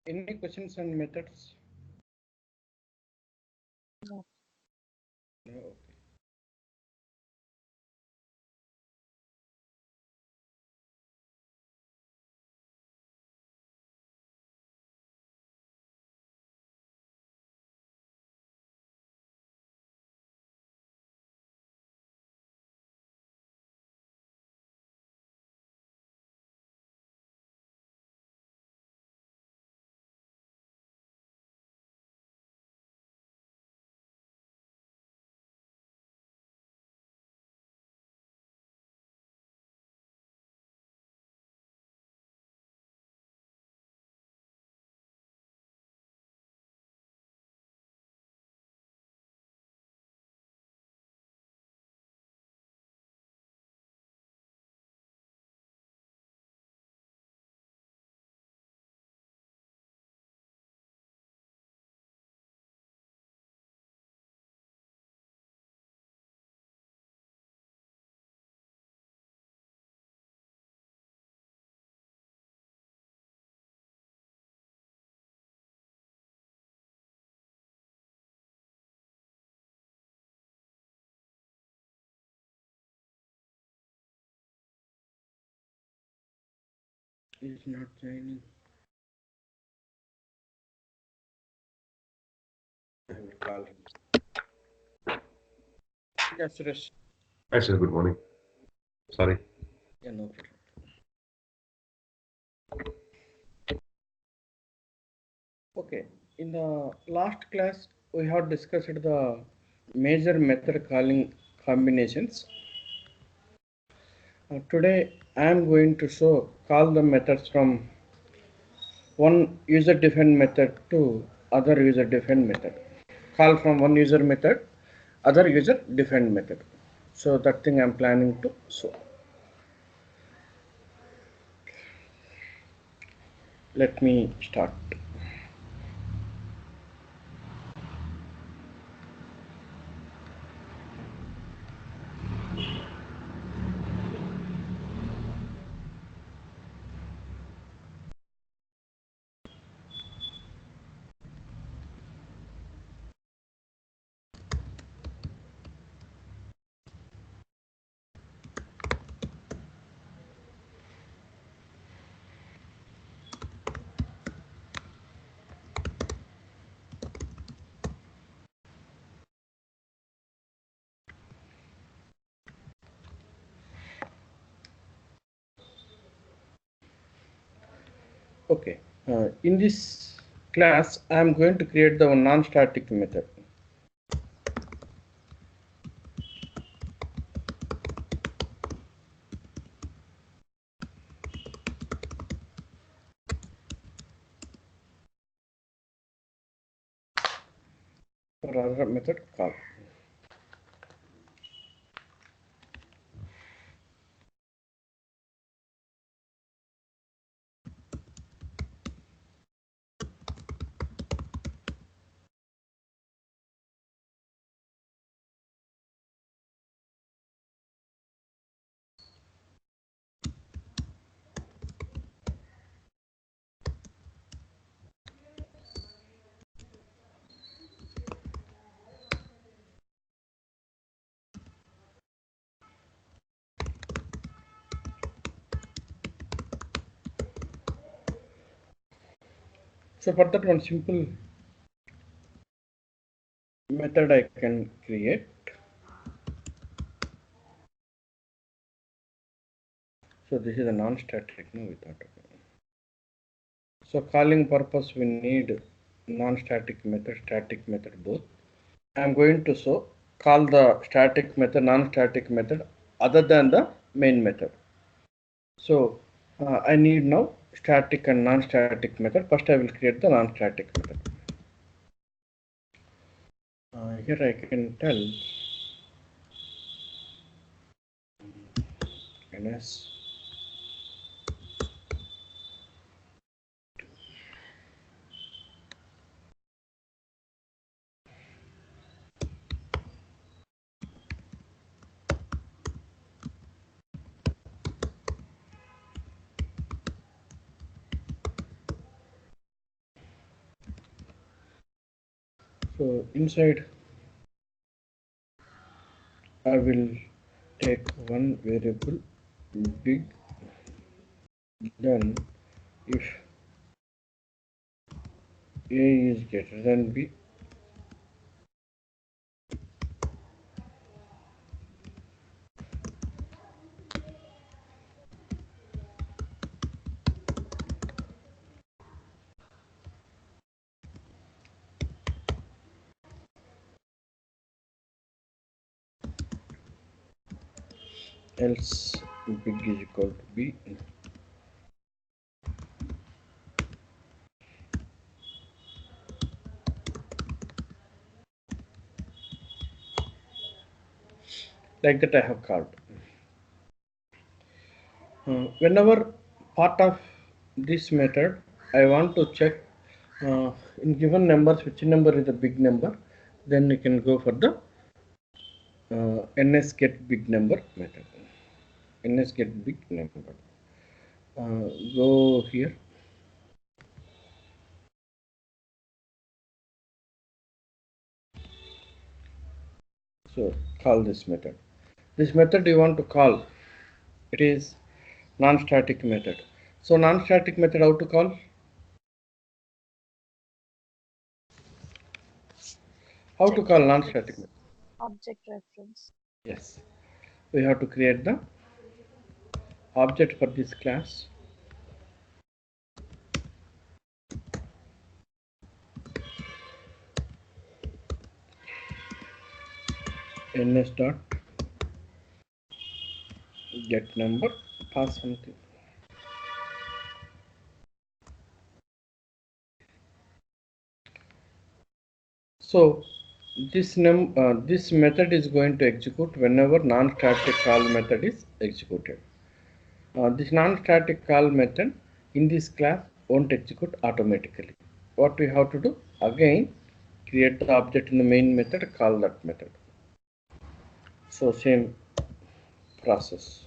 Any questions on methods? No. No. Okay. It's not joining. I will call him. Yes, Suresh. Hi, sir. Good morning. Sorry. Yeah, no problem. Okay. In the last class, we have discussed the major method calling combinations. Today, I am going to show call the methods from one user-defined method to other user-defined method. Call from one user method, other user-defined method. So that thing I am planning to show. Let me start. Okay. In this class, I am going to create the non-static method. For other method call. So for that one simple method I can create. So this is a non-static now we thought about. So calling purpose we need non-static method, static method both. I am going to show call the static method, non-static method other than the main method. So I need now static and non-static method. First I will create the non-static method. Here I can tell ns So inside I will take one variable big, then if a is greater than b, else big is equal to b. Like that I have called. Whenever part of this method I want to check in given numbers which number is a big number, then you can go for the ns get big number method. Ns get big number. Go here. So call this method. This method you want to call, it is non-static method. So non-static method how to call? How to call non-static method? Object reference. Yes. We have to create the object for this class. Ns dot get number, pass something. So this method is going to execute whenever non-static call method is executed. This non-static call method in this class won't execute automatically. What we have to do? Again, create the object in the main method, call that method. So same process.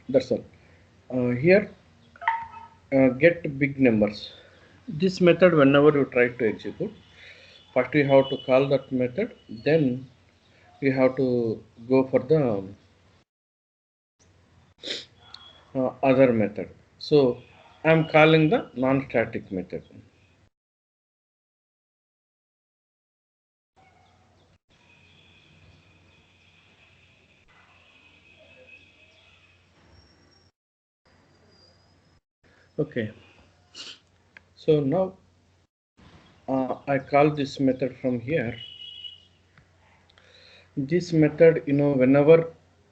That's all. Here get big numbers. This method whenever you try to execute, first we have to call that method, then we have to go for the other method. So I am calling the non-static method. Okay. So now I call this method from here. This method, whenever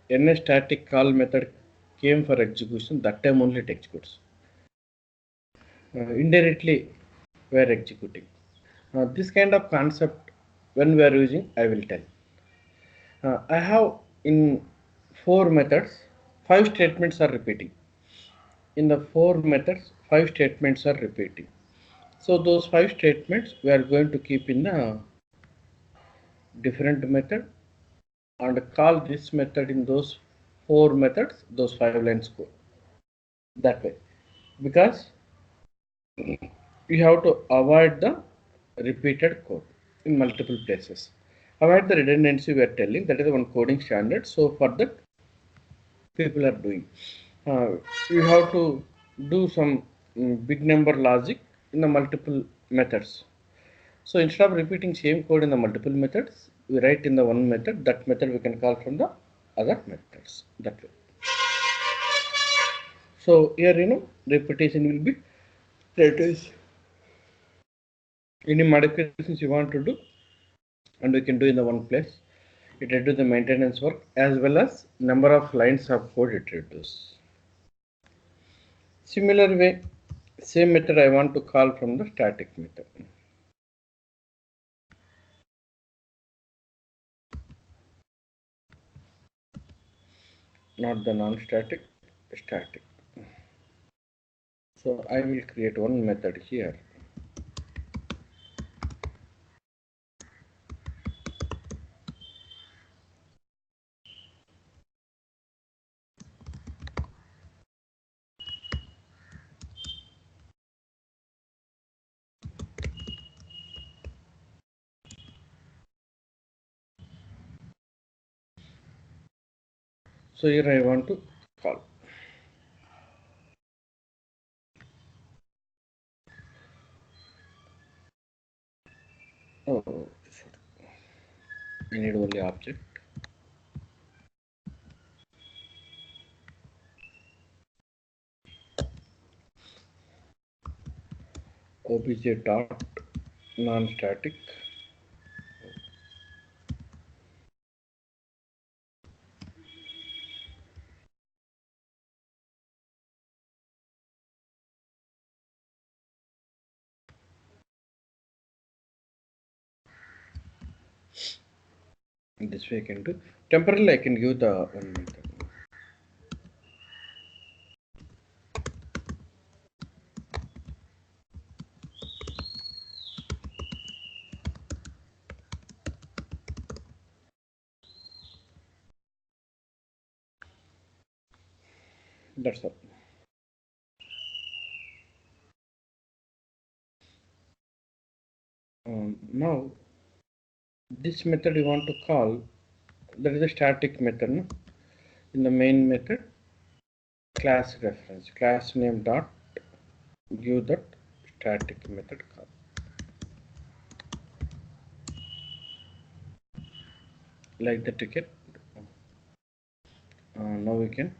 any static call method came for execution, that time only it executes. Indirectly, we are executing. This kind of concept, when we are using, I will tell. I have in 4 methods, 5 statements are repeating. In the 4 methods, 5 statements are repeating. So those 5 statements we are going to keep in the different method and call this method in those 4 methods, those 5 lines code. That way, because you have to avoid the repeated code in multiple places. Avoid the redundancy we are telling, that is one coding standard. So for that, people are doing. You have to do some big number logic in the multiple methods. So instead of repeating same code in the multiple methods, we write in the one method. That method we can call from the other methods. That way. So here repetition will be, that is any modifications you want to do, and we can do in the one place. It reduces the maintenance work as well as number of lines of code it reduces. Similar way, same method I want to call from the static method. Not the non-static, static. So I will create one method here. So here I want to call. Oh, sorry. I need only object. Obj dot non-static. This way I can do. Temporarily I can give the one method. That's all. Now this method you want to call, that is a static method. No? In the main method, class reference, class name dot give that static method call. Like that you can. Now we can.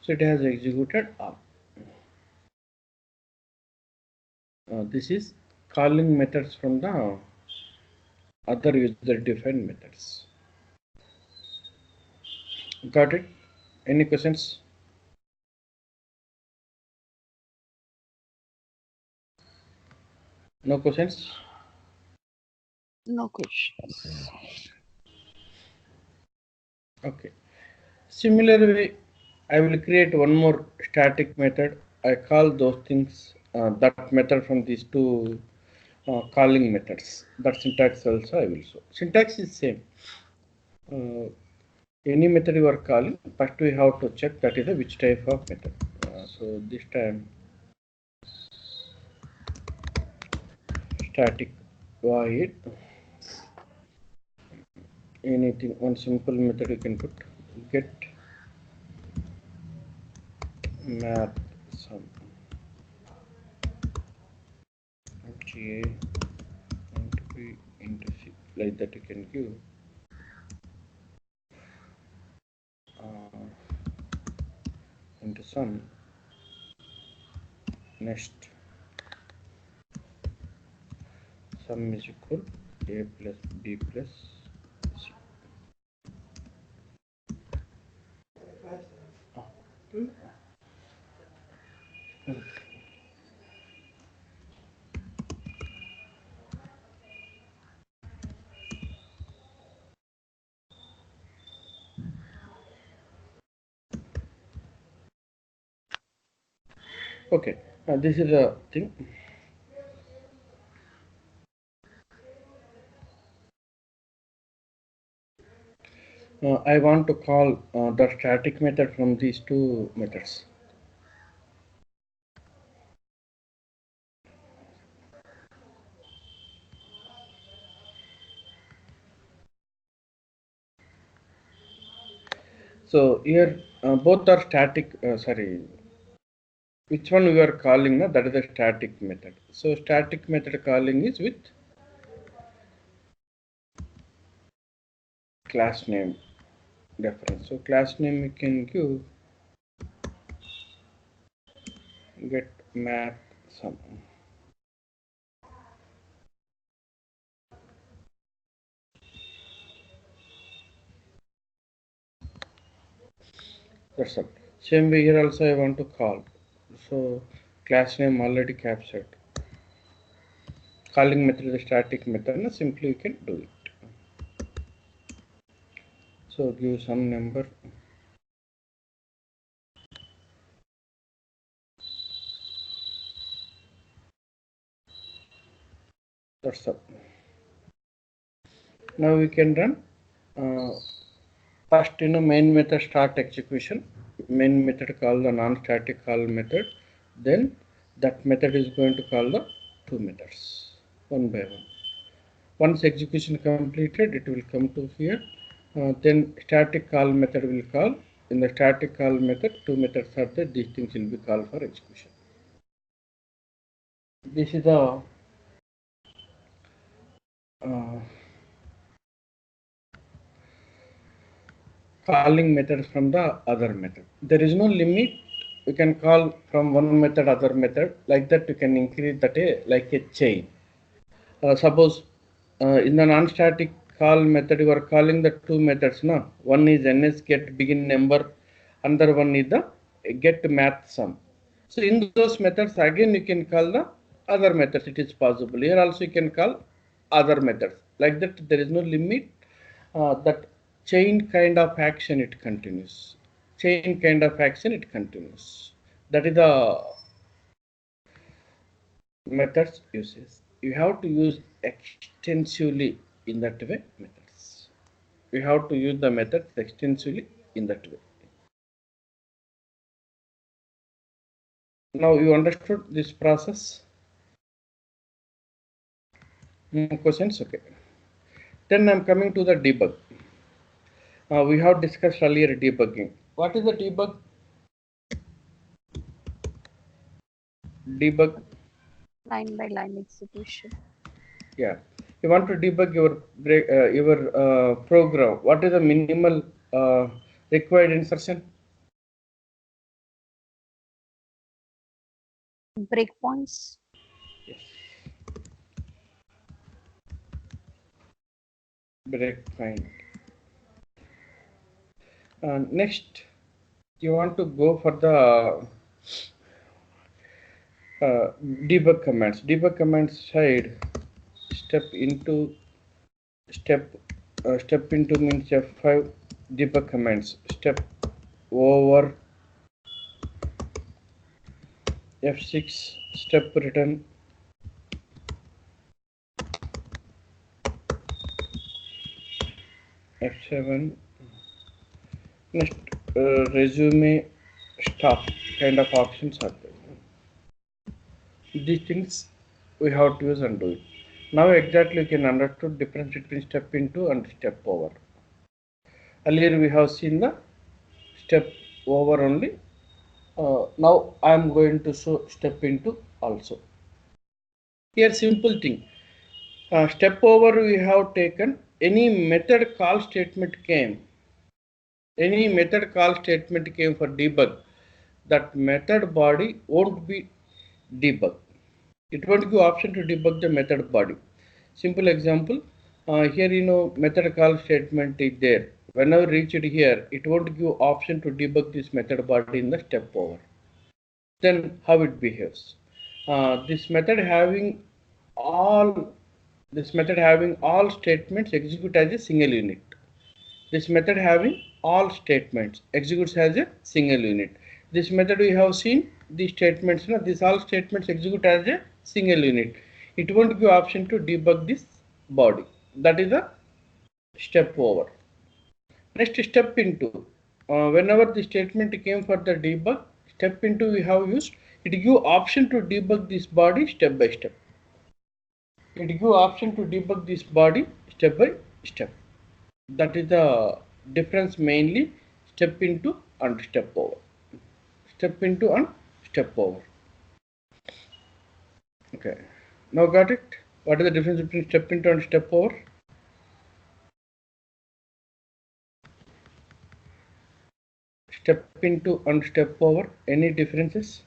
So it has executed all. This is calling methods from the other user defined methods. Got it? Any questions? No questions? No questions. Okay. Similarly, I will create one more static method. I call those things that method from these two calling methods. That syntax also I will show. Syntax is same. Any method you are calling, first we have to check that is a which type of method. So this time static void anything, one simple method you can put get math sum ga into b into c, like that you can give into sum next sum is equal a plus b plus c. Okay, this is the thing. I want to call the static method from these two methods. So here both are static, which one we are calling now, that is the static method. So static method calling is with class name reference. So class name we can give get math sum. That's all. Same way here also I want to call. So class name already captured. Calling method is a static method. Now simply you can do it. So give some number. That's all. Now we can run. First, main method start execution. Main method call the non-static call method. Then that method is going to call the two methods. one by one. Once execution completed, it will come to here. Then static call method will call. In the static call method, two methods are there. These things will be called for execution. This is the calling methods from the other method. There is no limit. You can call from one method other method. Like that, you can increase that like a chain. Suppose in the non-static call method, you are calling the two methods. No, one is ns get begin number, another one is the get math sum. So in those methods, again you can call the other methods. It is possible. Here also you can call other methods. Like that, there is no limit. That chain kind of action it continues. Chain kind of action it continues. That is the methods uses. You have to use extensively in that way methods. You have to use the methods extensively in that way. Now you understood this process? Questions? Okay. Then I'm coming to the debug. We have discussed earlier debugging. What is the debug? Debug. Line by line execution. Yeah. You want to debug your program. What is the minimal required insertion? Breakpoints. Yes. Breakpoint. Next, you want to go for the debug commands. Debug commands side step into means F5 debug commands. Step over F6 step return. F7 next resume stop kind of options are there. These things we have to use and do it. Now exactly you can understand difference between step into and step over. Earlier we have seen the step over only. Now I am going to show step into also. Here simple thing. Step over we have taken any method call statement came. Any method call statement came for debug. That method body won't be debug. It won't give option to debug the method body. Simple example. Here method call statement is there. Whenever reach it here, it won't give option to debug this method body in the step over. Then how it behaves? This method having all statements execute as a single unit. This method having all statements executes as a single unit. This method we have seen these statements. These all statements execute as a single unit. It won't give option to debug this body. That is a step over. Next step into. Whenever the statement came for the debug, step into we have used. It give option to debug this body step by step. It give option to debug this body step by step. That is the difference mainly step into and step over. Step into and step over. Okay. Now got it? What is the difference between step into and step over? Step into and step over. Any differences?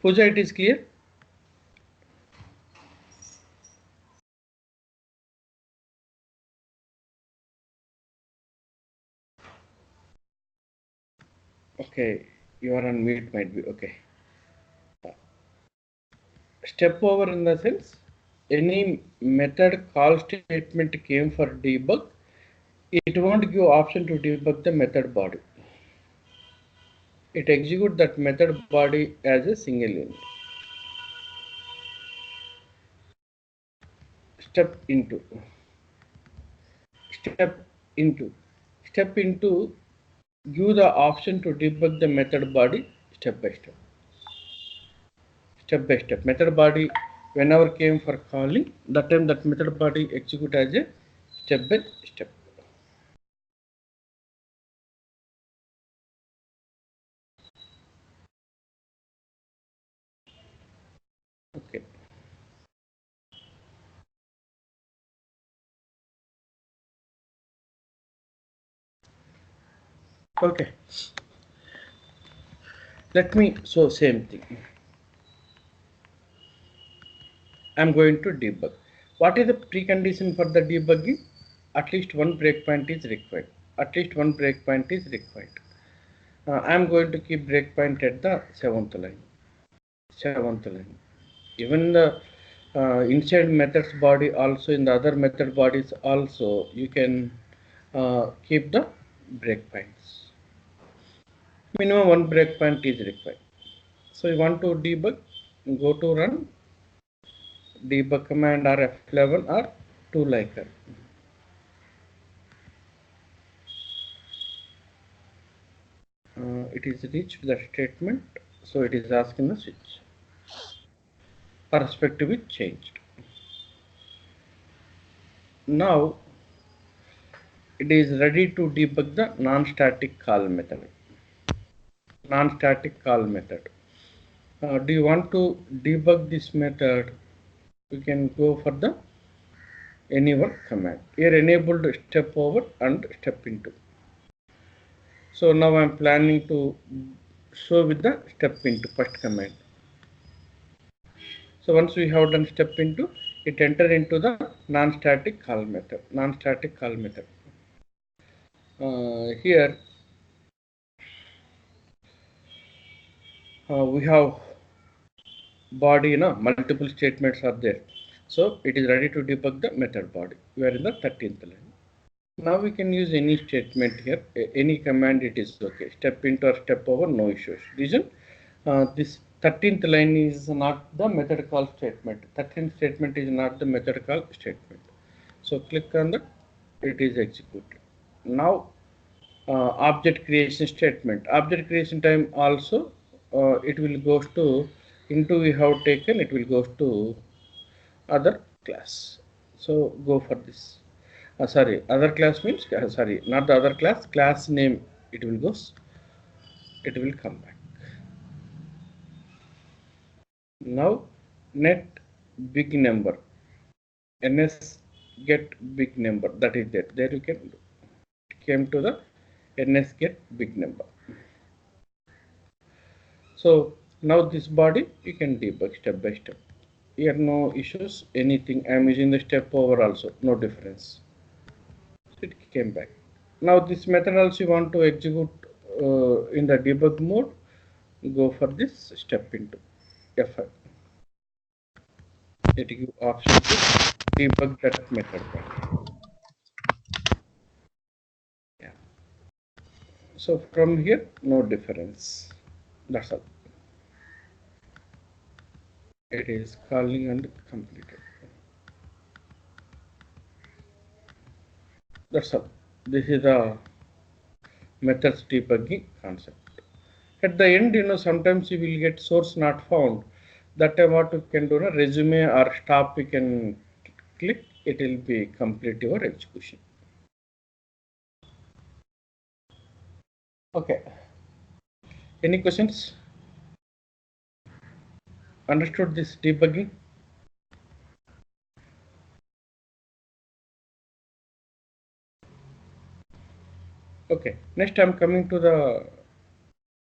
Pooja, it is clear? Okay, you are on mute, might be okay. Step over in the sense any method call statement came for debug, it won't give option to debug the method body. It executes that method body as a single unit. Step into give the option to debug the method body step by step. Step by step. Method body, whenever came for calling, that time that method body execute as a step by step. Okay. Okay. Let me show same thing. I'm going to debug. What is the precondition for the debugging? At least one breakpoint is required. At least one breakpoint is required. I'm going to keep breakpoint at the seventh line. Seventh line. Even the inside methods body also, in the other method bodies also, you can keep the breakpoints. Minimum one breakpoint is required. So you want to debug, go to run debug command or F11 or 2 liker. It is reached the statement, so it is asking the switch. Perspective is changed. Now it is ready to debug the non-static call method. Non-static call method. Do you want to debug this method? You can go for the enable command. Here enabled step over and step into. So now I am planning to show with the step into first command. So once we have done step into, it enter into the non-static call method. Non-static call method. Here we have body, multiple statements are there. So it is ready to debug the method body. We are in the 13th line. Now we can use any statement here, any command it is okay. Step into or step over, no issues. Reason, this 13th line is not the method call statement. 13th statement is not the method call statement. So click on that, it is executed. Now object creation statement. Object creation time also, it will go to, into we have taken, it will go to other class. So go for this. Sorry, other class means, sorry, not the other class, class name, it will go, it will come back. Now net big number, ns get big number, that is there. There you can do. It came to the ns get big number. So now this body you can debug step by step. Here no issues, anything. I am using the step over also, no difference. So it came back. Now this method also you want to execute in the debug mode, go for this step into F5. It gives option to debug that method. Yeah. So from here no difference. That's all. It is calling and completed. That's all. This is the methods debugging concept. At the end, sometimes you will get source not found. That time what you can do, resume or stop, you can click, it will be complete your execution. Okay. Any questions? Understood this debugging? Okay. Next I'm coming to the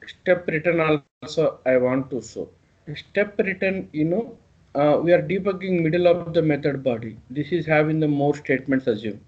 step return also I want to show. Step return, we are debugging middle of the method body. This is having the more statements assume.